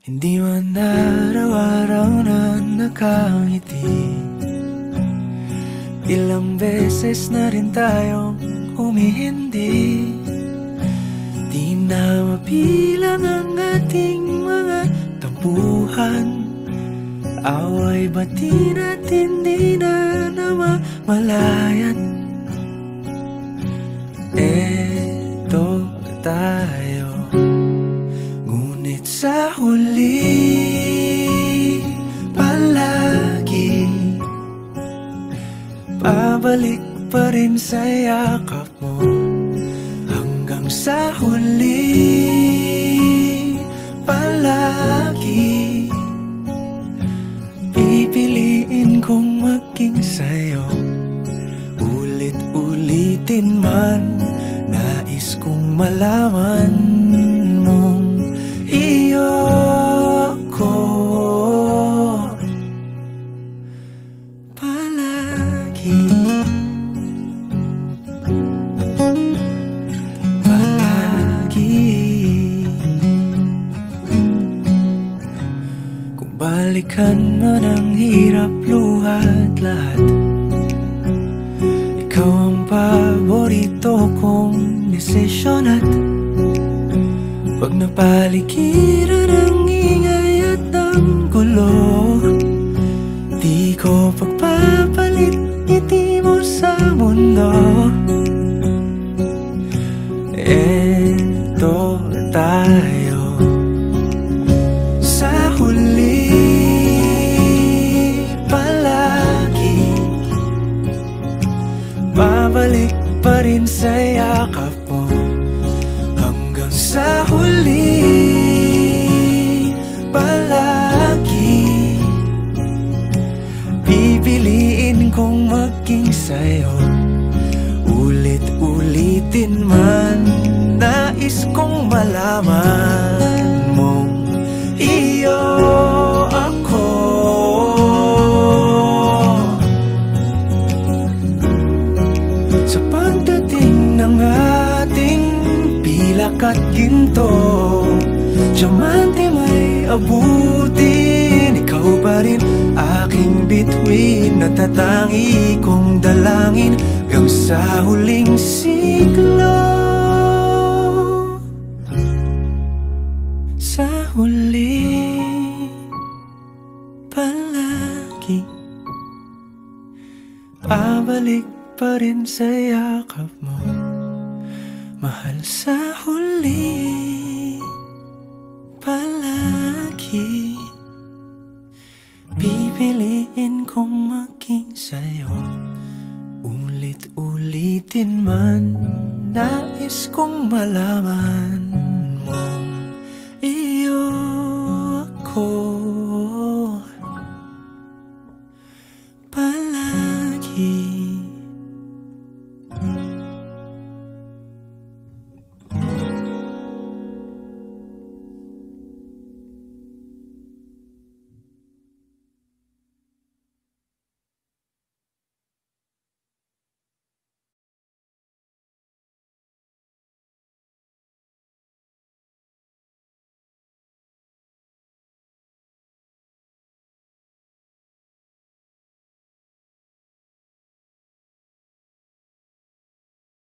Hindi man araw-araw na nakangiti. Ilang beses na rin tayong humihindi. Di na mapilang ang ating mga tampuhan. Away bati natin di na namamalayan. Eto tayo, ngunit sa huli palagi pabalik pa rin sa yakap mo. Hanggang sa huli palagi pipiliin kong maging sa'yo. Ulit-ulitin man, nais kong malaman mong iyo ko palagi. Kung balikan man ang hirap, luhat lahat, ikaw ang paborito kong desisyon. At pag napaligiran ang ingay at ang gulo, di ko pagpapalit ngiti mo sa mundo. Eto tayo sa huli palagi, babalik pa rin sa yakap mo. Hanggang sa huli palagi pipiliin kong maging sa'yo. Ulit-ulitin man, nais kong malaman mong iyo ako. Sa pagdating ng ating pilak at ginto, diamante may abutin, ikaw pa rin aking bituin. Natatangi kong dalangin hanggang sa huling siglo. Sa huli palagi pabalik pa rin sa yakap mo, mahal. Sa huli palagi pipiliin kong maging sa'yo. Ulit-ulitin man, nais kong malaman mo